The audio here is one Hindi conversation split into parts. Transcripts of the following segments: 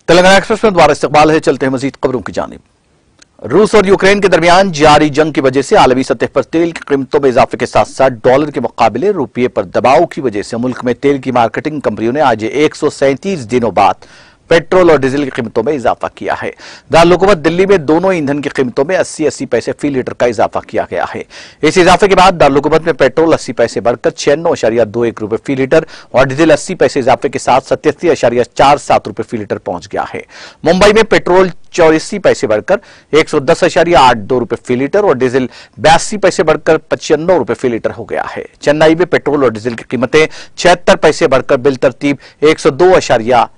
तेलंगाना एक्सप्रेस में दोबारा इस्तकबाल है। चलते हैं मजीद खबरों की जानिब। रूस और यूक्रेन के दरमियान जारी जंग की वजह से आलमी सतह पर तेल की कीमतों में इजाफे के साथ साथ डॉलर के मुकाबले रुपये पर दबाव की वजह से मुल्क में तेल की मार्केटिंग कंपनियों ने आज 137 दिनों बाद पेट्रोल और डीजल की कीमतों में इजाफा किया है। दारुल हुकूमत दिल्ली में दोनों ईंधन की कीमतों में 80-80 पैसे फी लीटर का इजाफा किया गया है। इस इजाफे के बाद दारुल हुकूमत में पेट्रोल 80 पैसे बढ़कर 96.21 रुपए फी लीटर और डीजल 80 पैसे इजाफे के साथ 87.47 रुपए फी लीटर पहुंच गया है। मुंबई में पेट्रोल 84 पैसे बढ़कर 110.82 रुपए फी लीटर और डीजल 82 पैसे बढ़कर 95 रुपए फी लीटर हो गया है। चेन्नई में पेट्रोल और डीजल की कीमतें 76 पैसे बढ़कर बिलतरतीब 102.16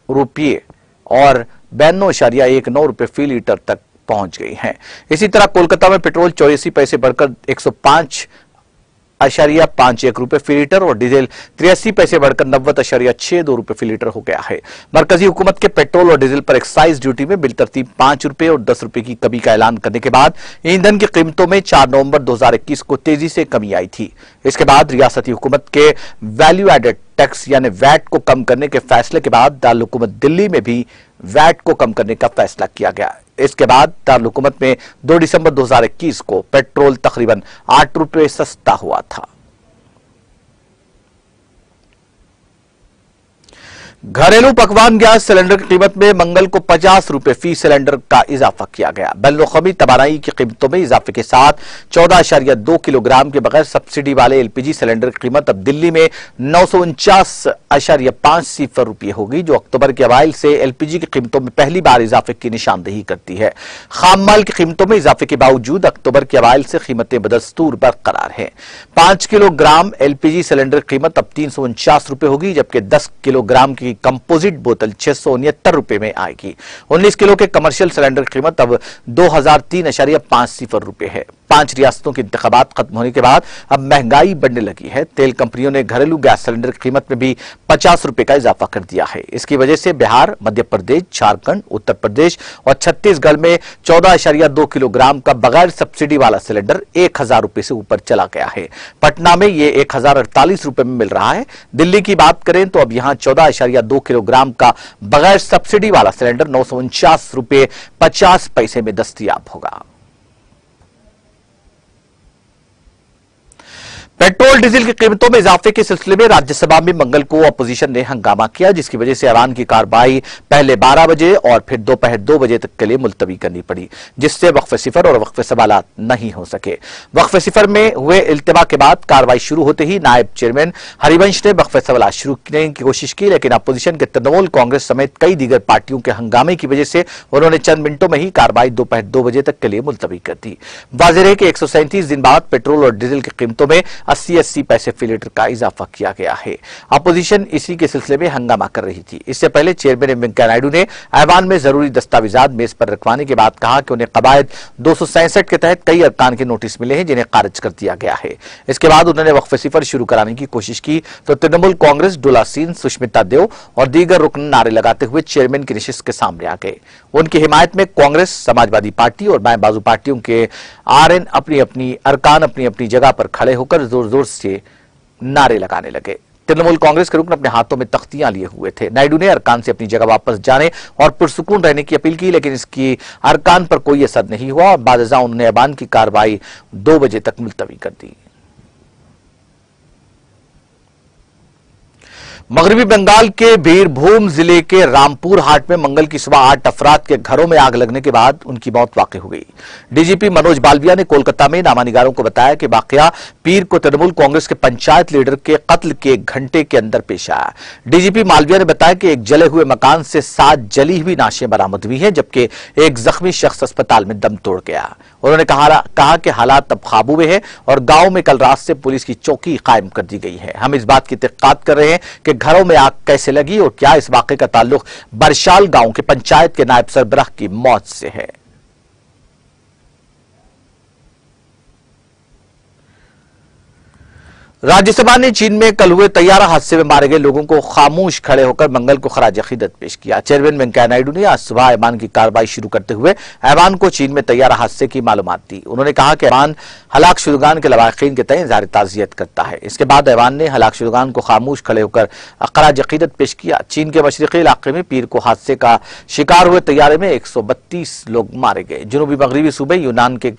रुपये और 92.19 रुपए फी लीटर तक पहुंच गई हैं। इसी तरह कोलकाता में पेट्रोल 84 पैसे बढ़कर 105.51 रुपए फी लीटर और डीजल 83 पैसे बढ़कर 90.62 रुपए फी लीटर हो गया है। मरकजी हुकूमत के पेट्रोल और डीजल पर एक्साइज ड्यूटी में बिलतरतीब 5 रुपए और 10 रुपए की कमी का ऐलान करने के बाद ईंधन की कीमतों में 4 नवंबर 2021 को तेजी से कमी आई थी। इसके बाद रियासती हुकूमत के वैल्यू एडेड टैक्स यानी वैट को कम करने के फैसले के बाद दारुल हुकूमत दिल्ली में भी वैट को कम करने का फैसला किया गया। इसके बाद दारुल हुकूमत में 2 दिसंबर 2021 को पेट्रोल तकरीबन 8 रुपए सस्ता हुआ था। घरेलू पकवान गैस सिलेंडर की कीमत में मंगल को 50 रुपए फी सिलेंडर का इजाफा किया गया। बैनुल-अक़वामी तवानाई की कीमतों में इजाफे के साथ 14.2 किलोग्राम के बगैर सब्सिडी वाले एलपीजी सिलेंडर की कीमत अब दिल्ली में 949.50 रुपये होगी, जो अक्टूबर के अवाइल से एलपीजी की कीमतों में पहली बार इजाफे की निशानदेही करती है। खाम माल की कीमतों में इजाफे के बावजूद अक्टूबर के अवाइल से कीमतें बदस्तूर बरकरार हैं। 5 किलोग्राम एलपीजी सिलेंडर की कीमत अब 349 रुपये होगी, जबकि 10 किलोग्राम की कंपोजिट बोतल 669 रुपए में आएगी। 19 किलो के कमर्शियल सिलेंडर की कीमत अब 2003.50 रुपए है। 5 रियासतों के इंतखाबात खत्म होने के बाद अब महंगाई बढ़ने लगी है। तेल कंपनियों ने घरेलू गैस सिलेंडर की कीमत में भी 50 रुपए का इजाफा कर दिया है। इसकी वजह से बिहार, मध्य प्रदेश, झारखंड, उत्तर प्रदेश और छत्तीसगढ़ में 14.2 किलोग्राम का बगैर सब्सिडी वाला सिलेंडर 1000 रुपए से ऊपर चला गया है। पटना में यह 1048 रुपए में मिल रहा है। दिल्ली की बात करें तो अब यहां 14.2 किलोग्राम का बगैर सब्सिडी वाला सिलेंडर 949 रुपए 50 पैसे में दस्तयाब होगा। पेट्रोल डीजल की कीमतों में इजाफे के सिलसिले में राज्यसभा में मंगल को अपोजिशन ने हंगामा किया, जिसकी वजह से ऐवान की कार्रवाई पहले 12 बजे और फिर दोपहर 2 बजे तक के लिए मुलतवी करनी पड़ी, जिससे वक्फ सिफर और वक्फ सवालात नहीं हो सके। वक्फ सिफर में हुए इल्तिमा के बाद कार्रवाई शुरू होते ही नायब चेयरमैन हरिवंश ने वक्फ सवालात शुरू करने की कोशिश की, लेकिन अपोजिशन के तृणमूल कांग्रेस समेत कई दीगर पार्टियों के हंगामे की वजह से उन्होंने चंद मिनटों में ही कार्रवाई दोपहर 2 बजे तक के लिए मुलतवी कर दी। वाज़ेह है कि 137 दिन बाद पेट्रोल और डीजल की कीमतों में 80-80 पैसे फी लीटर का इजाफा किया गया है। अपोजिशन इसी के सिलसिले में हंगामा कर रही थी। इससे पहले चेयरमैन वेंकैया नायडू ने ऐवान में जरूरी दस्तावेजात मेज पर रखवाने के बाद कहा कि उन्हें कवायद 267 के तहत कई अरकान के नोटिस मिले हैं, जिन्हें खारिज कर दिया गया है। इसके बाद उन्होंने वक्फ सिफर शुरू कराने की कोशिश की तो तृणमूल कांग्रेस, डोला सिंह, सुष्मिता देव और दीगर रुकन नारे लगाते हुए चेयरमैन की नशिस्त के सामने आ गए। उनकी हिमायत में कांग्रेस, समाजवादी पार्टी और बाएं बाजू पार्टियों के आरएन अपनी अपनी जगह पर खड़े होकर जोर जोर से नारे लगाने लगे। तृणमूल कांग्रेस के रुकन अपने हाथों में तख्तियां लिए हुए थे। नायडू ने अरकान से अपनी जगह वापस जाने और पुरसुकून रहने की अपील की, लेकिन इसकी अरकान पर कोई असर नहीं हुआ और बादशाह उन्होंने ऐवान की कार्रवाई 2 बजे तक मुलतवी कर दी। मगरबी बंगाल के बीरभूम जिले के रामपुर हाट में मंगल की सुबह 8 अफराद के घरों में आग लगने के बाद उनकी मौत वाक़ हो गई। डीजीपी मनोज बालविया ने कोलकाता में नामानिगारों को बताया कि वाकया पीर को तृणमूल कांग्रेस के पंचायत लीडर के कत्ल के 1 घंटे के अंदर पेश आया। डीजीपी मालविया ने बताया कि एक जले हुए मकान से 7 जली हुई नाशें बरामद हुई हैं, जबकि एक जख्मी शख्स अस्पताल में दम तोड़ गया। उन्होंने कहा कि हालात अब काबू में है और गांव में कल रात से पुलिस की चौकी कायम कर दी गई है। हम इस बात की तहकीकात कर रहे हैं कि घरों में आग कैसे लगी और क्या इस वाकये का ताल्लुक बरशाल गांव के पंचायत के नायब सरबराह की मौत से है। राज्यसभा ने चीन में कल हुए तैयारा हादसे में मारे गए लोगों को खामोश खड़े होकर मंगल को खराज अकीदत पेश किया। चेयरमैन वेंकैया नायडू ने आज सुबह ऐवान की कार्रवाई शुरू करते हुए ऐवान को चीन में तैयारा हादसे की मालूमात दी। उन्होंने कहा कि ऐवान हलाक शुदगान के लवाहिकीन के तय इज़हार ताज़ियत करता है। इसके बाद ऐवान ने हलाक शुदगान को खामोश खड़े होकर खराज अकीदत पेश किया। चीन के मशरकी इलाके में पीर को हादसे का शिकार हुए तैयारे में 132 लोग मारे गए। जनूबी मगरबी सूबे यूनान के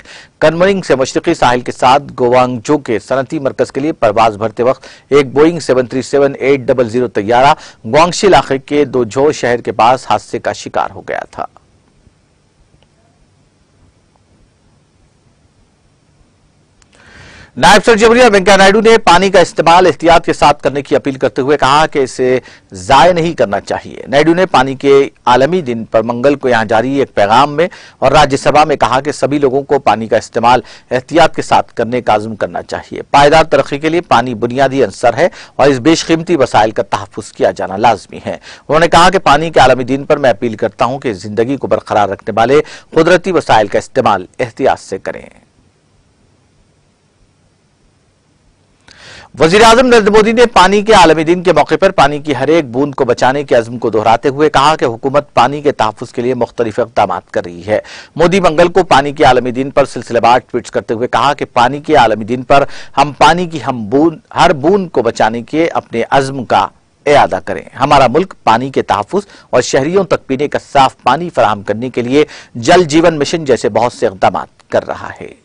कनमरिंग से मशरकी साहिल के साथ गोवांगजो के सनती मरकज के लिए परवाज भरते वक्त एक बोइंग 737-800 तैयारा ग्वांगशी इलाके के दोझो शहर के पास हादसे का शिकार हो गया था। नायब सदर जमहूरिया वेंकैया नायडू ने पानी का इस्तेमाल एहतियात के साथ करने की अपील करते हुए कहा कि इसे जाया नहीं करना चाहिए। नायडू ने पानी के आलमी दिन पर मंगल को यहां जारी एक पैगाम में और राज्यसभा में कहा कि सभी लोगों को पानी का इस्तेमाल एहतियात के साथ करने का आज़म करना चाहिए। पायदार तरक्की के लिए पानी बुनियादी अंसर है और इस बेशकीमती वसाइल का तहफ़्फ़ुज़ किया जाना लाजमी है। उन्होंने कहा कि पानी के आलमी दिन पर मैं अपील करता हूं कि जिंदगी को बरकरार रखने वाले कुदरती वसाइल का इस्तेमाल एहतियात से करें। वज़ीर-ए-आज़म नरेंद्र मोदी ने पानी के आलमी दिन के मौके पर पानी की हर एक बूंद को बचाने के अज़्म को दोहराते हुए कहा कि हुकूमत पानी के तहफ़्फ़ुज़ के लिए मुख्तलिफ इक़दाम कर रही है। मोदी मंगल को पानी के आलमी दिन पर सिलसिलेवार ट्वीट्स करते हुए कहा कि पानी के आलमी दिन पर हम पानी की हर बूंद को बचाने के अपने अज़्म का इरादा करें। हमारा मुल्क पानी के तहफ़्फ़ुज़ और शहरियों तक पीने का साफ पानी फराहम करने के लिए जल जीवन मिशन जैसे बहुत से इक़दाम कर रहा है।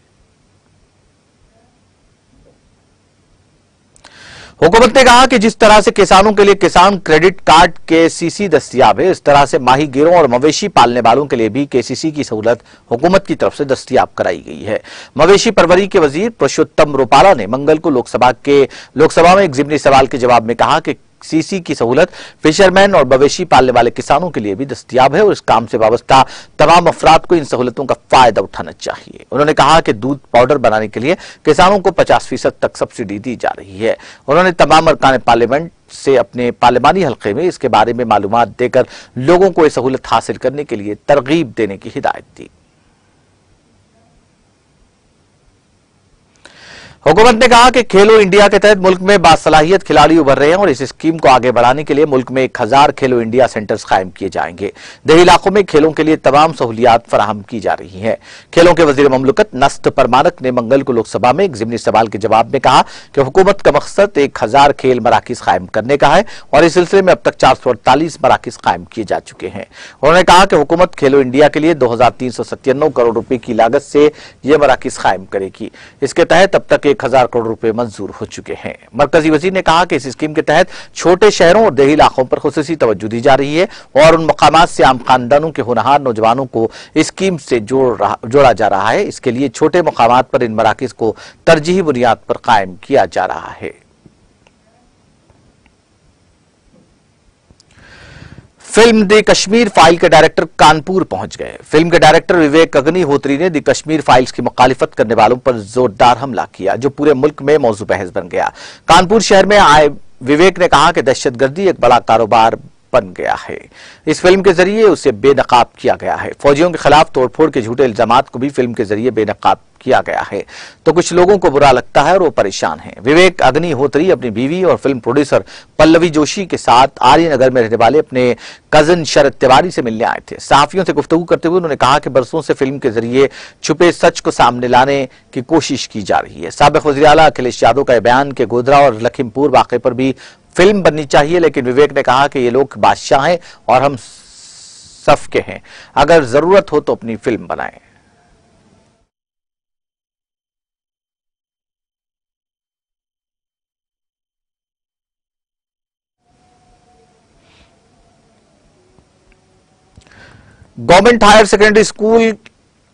हुकूमत ने कहा कि जिस तरह से किसानों के लिए किसान क्रेडिट कार्ड केसीसी दस्तियाब है, इस तरह से माही गिरों और मवेशी पालने वालों के लिए भी केसीसी की सहूलत हुकूमत की तरफ से दस्तियाब कराई गई है। मवेशी परवरी के वजीर पुरुषोत्तम रूपाला ने मंगल को लोकसभा में एक ज़िमनी सवाल के जवाब में कहा कि सीसी की सहूलत फिशरमैन और मवेशी पालने वाले किसानों के लिए भी दस्तियाब है और इस काम से वाबस्ता तमाम अफराद को इन सहूलतों का फायदा उठाना चाहिए। उन्होंने कहा कि दूध पाउडर बनाने के लिए किसानों को 50% तक सब्सिडी दी जा रही है। उन्होंने तमाम अरकान पार्लियामेंट से अपने पार्लिमानी हल्के में इसके बारे में मालूमात देकर लोगों को यह सहूलत हासिल करने के लिए तरगीब देने की हिदायत दी। हुकूमत ने कहा कि खेलो इंडिया के तहत मुल्क में बासलाहियत खिलाड़ी उभर रहे हैं और इस स्कीम को आगे बढ़ाने के लिए मुल्क में 1000 खेलो इंडिया सेंटर्स कायम किए जाएंगे। देही इलाकों में खेलों के लिए तमाम सहूलियात फराहम की जा रही हैं। खेलों के वजीर ममलकत नस्त परमानक ने मंगल को लोकसभा में एक ज़िमनी सवाल के जवाब में कहा कि हुकूमत का मकसद 1000 खेल मराकिज कायम करने का है और इस सिलसिले में अब तक 448 मराकिज कायम किए जा चुके हैं। उन्होंने कहा कि हुकूमत खेलो इंडिया के लिए 2397 करोड़ रुपए की लागत से ये मराकिज कायम करेगी। इसके तहत अब तक 1000 करोड़ रुपए मंजूर हो चुके हैं। मरकजी वजीर ने कहा कि इस स्कीम के तहत छोटे शहरों और देही इलाकों पर खुसूसी तवज्जो दी जा रही है और उन मकामात से आम खानदानों के होनहार नौजवानों को स्कीम से जोड़ा जा रहा है। इसके लिए छोटे मकामात पर इन मराकिज को तरजीही बुनियाद पर कायम किया जा रहा है। फिल्म द कश्मीर फाइल के डायरेक्टर कानपुर पहुंच गए। फिल्म के डायरेक्टर विवेक अग्निहोत्री ने द कश्मीर फाइल्स की मुखालिफत करने वालों पर जोरदार हमला किया जो पूरे मुल्क में मौजू बहस बन गया। कानपुर शहर में आए विवेक ने कहा कि दहशतगर्दी एक बड़ा कारोबार बन गया है। इस फिल्म के जरिए उसे बेनकाब किया गया है। फौजियों के खिलाफ तोड़फोड़ के झूठे इल्जामात को भी फिल्म के जरिए बेनकाब किया गया है तो कुछ लोगों को बुरा लगता है और वो परेशान हैं। विवेक अग्निहोत्री अपनी बीवी और फिल्म प्रोड्यूसर पल्लवी जोशी के साथ आर्यनगर में रहने वाले अपने कजन शरद तिवारी से मिलने आए थे। सहाफियों से गुफ्तगू करते हुए उन्होंने कहा कि बरसों से फिल्म के जरिए छुपे सच को सामने लाने की कोशिश की जा रही है। साबिक वज़ीर आला अखिलेश यादव का बयान के गोधरा और लखीमपुर वाक़े पर भी फिल्म बननी चाहिए, लेकिन विवेक ने कहा कि ये लोग बादशाह हैं और हम सफ के हैं, अगर जरूरत हो तो अपनी फिल्म बनाएं। Government higher secondary school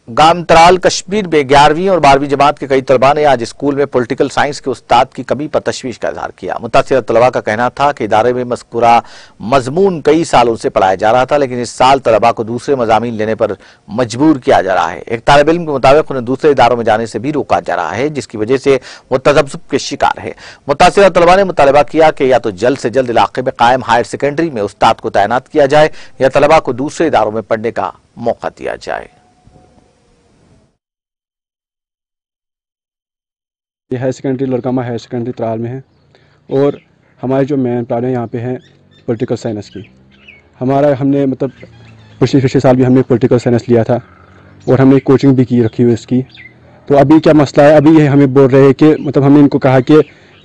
Gamtaral Kashmir में 11वीं और 12वीं जमात के कई तलबा ने आज स्कूल में पॉलिटिकल साइंस के उस्ताद की कमी पर तशवीश का इजहार किया। मुतासिर तलबा का कहना था कि इदारे में मज़कूरा मजमून कई सालों से पढ़ाया जा रहा था, लेकिन इस साल तलबा को दूसरे मज़ामीन लेने पर मजबूर किया जा रहा है। एक तालिब इल्म के मुताबिक उन्हें दूसरे इदारों में जाने से भी रोका जा रहा है, जिसकी वजह से वो तज़ब्ज़ुब के शिकार है। मुतासिर तलबा ने मुतालबा किया कि या तो जल्द से जल्द इलाके में कायम हायर सेकेंडरी में उस्ताद को तैनात किया जाए या तलबा को दूसरे इदारों में पढ़ने का मौका दिया जाए। ये हायर सेकेंडरी लड़कामा हायर सेकेंडरी त्राल में है और हमारी जो मेन प्रॉब्लम यहाँ पे है पॉलिटिकल साइंस की। हमने मतलब पिछले साल भी हमने पॉलिटिकल साइंस लिया था और हमने कोचिंग भी की रखी हुई इसकी। तो अभी क्या मसला है, अभी ये हमें बोल रहे हैं कि मतलब हमने इनको कहा कि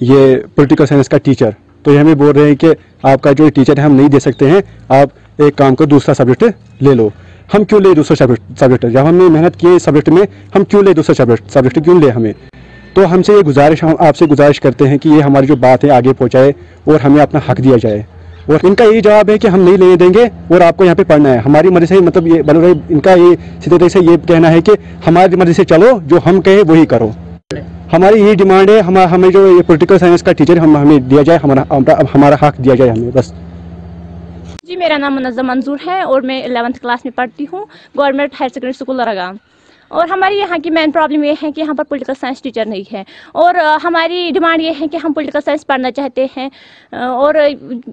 ये पॉलिटिकल साइंस का टीचर, तो ये हमें बोल रहे हैं कि आपका जो टीचर है हम नहीं दे सकते हैं, आप एक काम को दूसरा सब्जेक्ट ले लो। हम क्यों ले दूसरा सब्जेक्ट जब हमने मेहनत की है सब्जेक्ट में, हम क्यों ले दूसरा सब्जेक्ट क्यों ले हमें। तो हमसे ये गुजारिश, हम आपसे गुजारिश करते हैं कि ये हमारी जो बात है आगे पहुँचाए और हमें अपना हक दिया जाए। और इनका यही जवाब है कि हम नहीं लेने देंगे और आपको यहाँ पे पढ़ना है हमारी मर्जी से। मतलब ये बोल रहे, इनका ये सीधे तरीके से ये कहना है कि हमारी मर्जी से चलो, जो हम कहे वही करो। हमारी यही डिमांड है, हमें जो ये पॉलिटिकल साइंस का टीचर हमें दिया जाए, हमारा हक दिया जाए हमें, बस। जी, मेरा नाम मुनज़्ज़म मंजूर है और मैं 11th क्लास में पढ़ती हूँ गवर्नमेंट हायर सेकेंडरी स्कूल लगाम। और हमारी यहाँ की मेन प्रॉब्लम ये है कि यहाँ पर पॉलिटिकल साइंस टीचर नहीं है और हमारी डिमांड ये है कि हम पॉलिटिकल साइंस पढ़ना चाहते हैं और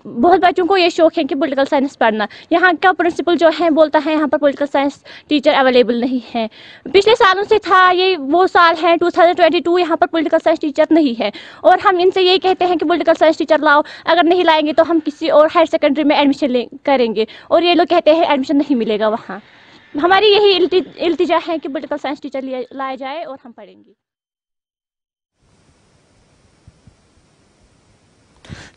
बहुत बच्चों को ये शौक़ है कि पॉलिटिकल साइंस पढ़ना। यहाँ का प्रिंसिपल जो है बोलता है यहाँ पर पॉलिटिकल साइंस टीचर अवेलेबल नहीं है। पिछले सालों से था, ये वो साल है 2022, यहाँ पर पॉलिटिकल साइंस टीचर नहीं है और हम इनसे यही कहते हैं कि पॉलिटिकल साइंस टीचर लाओ, अगर नहीं लाएंगे तो हम किसी और हायर सेकेंडरी में एडमिशन करेंगे। और ये लोग कहते हैं एडमिशन नहीं मिलेगा वहाँ। हमारी यही इल्तिजा है कि पॉलिटिकल साइंस टीचर लाया जाए और हम पढ़ेंगे।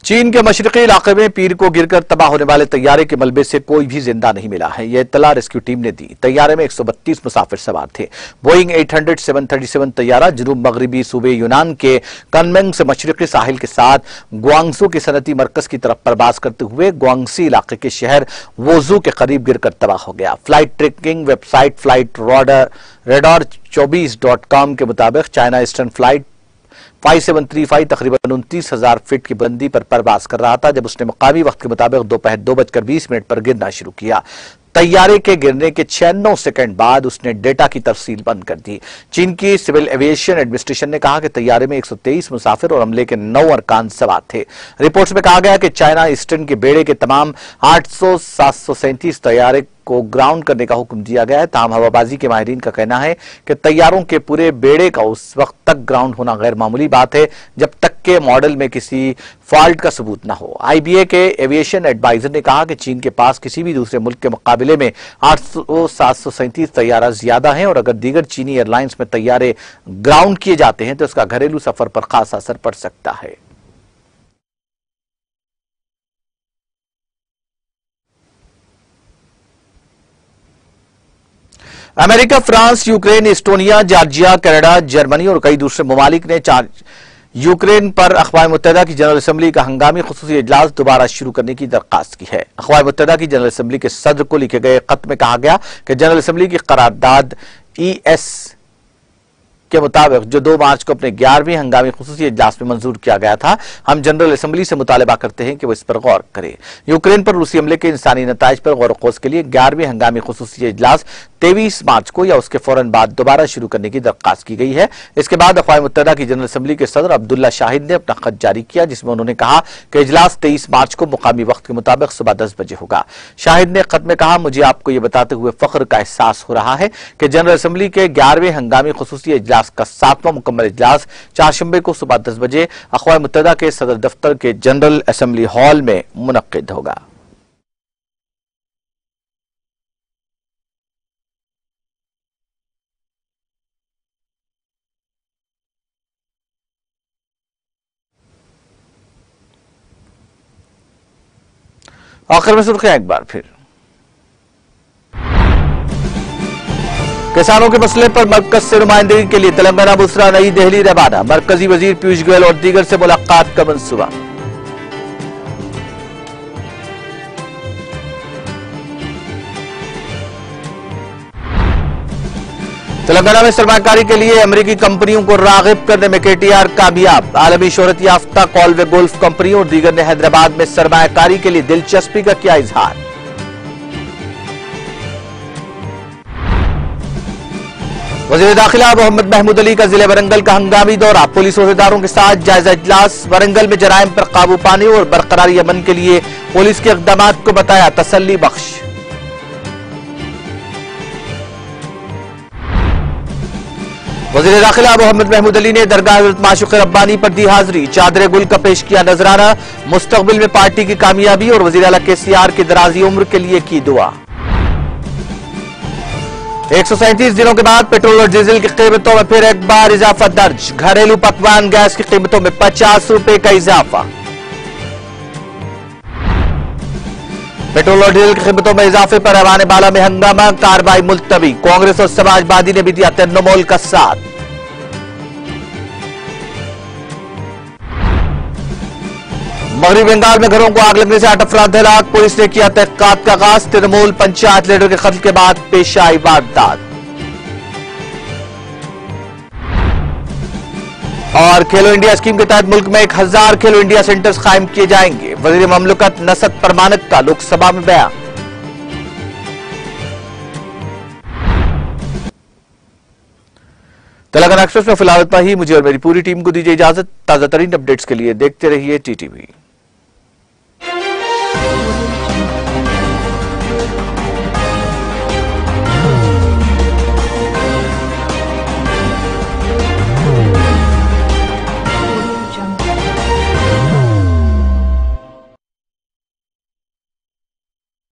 चीन के मशरकी इलाके में पीर को गिरकर तबाह होने वाले तैयारे के मलबे से कोई भी जिंदा नहीं मिला है, यह इत्तला रेस्क्यू टीम ने दी। तैयारे में 132 मुसाफिर सवार थे। बोइंग 800 737 तैयारा जनूब मगरबी सूबे यूनान के कनमेंग से मशरकी साहिल के साथ ग्वांगसू के सनती मरकज की तरफ परवाज करते हुए ग्वांगसी इलाके के शहर वोजू के करीब गिरकर तबाह हो गया। Flight tracking website flight radar 24.com के मुताबिक चाइना ईस्टर्न फ्लाइट 5735 तकरीबन 29,000 फीट की बुलंदी पर परवाज कर रहा था जब उसने मुकामी वक्त के मुताबिक दोपहर 2:20 पर गिरना शुरू किया। तैयारे के गिरने के 96 सेकंड बाद उसने डेटा की तफसील बंद कर दी। चीन की सिविल एविएशन एडमिनिस्ट्रेशन ने कहा कि तैयारे में 123 मुसाफिर और अमले के 9 अरकान सवार थे। रिपोर्ट्स में कहा गया कि चाइना ईस्टर्न के बेड़े के तमाम 800-737 तैयारे को ग्राउंड करने का हुक्म दिया गया है। ताहम हवाबाजी के माहिरीन का कहना है कि तैयारों के पूरे बेड़े का उस वक्त तक ग्राउंड होना गैर मामूली बात है जब तक के मॉडल में किसी फॉल्ट का सबूत न हो। आईबीए के एविएशन एडवाइजर ने कहा कि चीन के पास किसी भी दूसरे मुल्क के मुकाबले में 800-737 तैयारा ज्यादा हैं और अगर दीगर चीनी एयरलाइंस में तैयारे ग्राउंड किए जाते हैं तो इसका घरेलू सफर पर खासा असर पड़ सकता है। America, France, Ukraine, Estonia, Georgia, Canada, Germany और कई दूसरे ममालिक ने यूक्रेन पर अक़वाम मुत्तहिदा की जनरल असम्बली का हंगामी खुसूसी इजलास दोबारा शुरू करने की दरख्वास्त की है। अक़वाम मुत्तहिदा की जनरल असम्बली के सदर को लिखे गए खत में कहा गया कि जनरल असम्बली की करारदाद ES के मुताबिक जो 2 मार्च को अपने 11वें हंगामी खुसूसी इजलास में मंजूर किया गया था, हम जनरल असम्बली से मुतालबा करते हैं कि वो इस पर गौर करे। यूक्रेन पर रूसी हमले के इंसानी नताइज पर गौर खोज के लिए 11वें हंगामी खुसूसी इजलास 23 मार्च को या उसके फौरन बाद दोबारा शुरू करने की दरख्वास्त की गई है। इसके बाद अक़वाम मुत्तहिदा की जनरल असम्बली के सदर अब्दुल्ला शाहिद ने अपना खत जारी किया जिसमें उन्होंने कहा कि इजलास 23 मार्च को मुकामी वक्त के मुताबिक सुबह 10 बजे होगा। शाहिद ने खत में कहा, मुझे आपको यह बताते हुए फख्र का एहसास हो रहा है कि जनरल असम्बली के 11वें हंगामी खुसूसी इजलास का 7वां मुकम्मल इजलास चारशंबे को सुबह 10 बजे अक़वाम मुत्तहिदा के सदर दफ्तर के जनरल असम्बली हॉल में मुनक्किद होगा। आखिर में सुर्खियां एक बार फिर। किसानों के मसले पर मरकज से नुमाइंदगी के लिए तेलंगाना, बुसरा, नई दिल्ली रवाना। मरकजी वजीर पीयूष गोयल और दीगर से मुलाकात का मंसूबा। तेलंगाना में सरमाकारी के लिए अमेरिकी कंपनियों को रागिब करने में KTR कामयाब। आलमी शोहरत याफ्ता कॉलवे गोल्फ कंपनी और दीगर ने हैदराबाद में सरमाकारी के लिए दिलचस्पी का किया इजहार। वज़ीर दाखिला मोहम्मद महमूद अली का जिले वरंगल का हंगामी दौरा। पुलिस ओहदेदारों के साथ जायजा इजलास। वरंगल में जराइम पर काबू पाने और बरकरारी अमन के लिए पुलिस के इक़दाम को बताया तसल्ली बख्श। वज़ीर दाखिला मोहम्मद महमूद अली ने दरगाह हज़रत माशूक़ रब्बानी पर दी हाजिरी। चादर गुल का पेश किया नजराना। मुस्तकबिल में पार्टी की कामयाबी और वज़ीर आला KCR की दराजी उम्र के लिए की दुआ। 137 दिनों के बाद पेट्रोल और डीजल की कीमतों में फिर एक बार इजाफा दर्ज। घरेलू पकवान गैस की कीमतों में 50 रुपए का इजाफा। पेट्रोल और डीजल की कीमतों में इजाफे पर ऐवान बाला में हंगामा, कार्रवाई मुलतवी। कांग्रेस और समाजवादी ने भी दिया तर्नमोल का साथ। मगरबी बंगाल में घरों को आग लगने से 8 अफराद हलाक। पुलिस ने किया तहकीकात का आगाज। तृणमूल पंचायत लीडर के कत्ल के बाद पेश आई वारदात। और खेलो इंडिया स्कीम के तहत मुल्क में 1000 खेलो इंडिया सेंटर्स कायम किए जाएंगे। वजीर ममलकत नसत परमानक का लोकसभा में बयान। तेलंगाना एक्सप्रेस में फिलहाल इतना ही। मुझे और मेरी पूरी टीम को दीजिए इजाजत। ताजा तरीन अपडेट्स के लिए देखते रहिए TTV।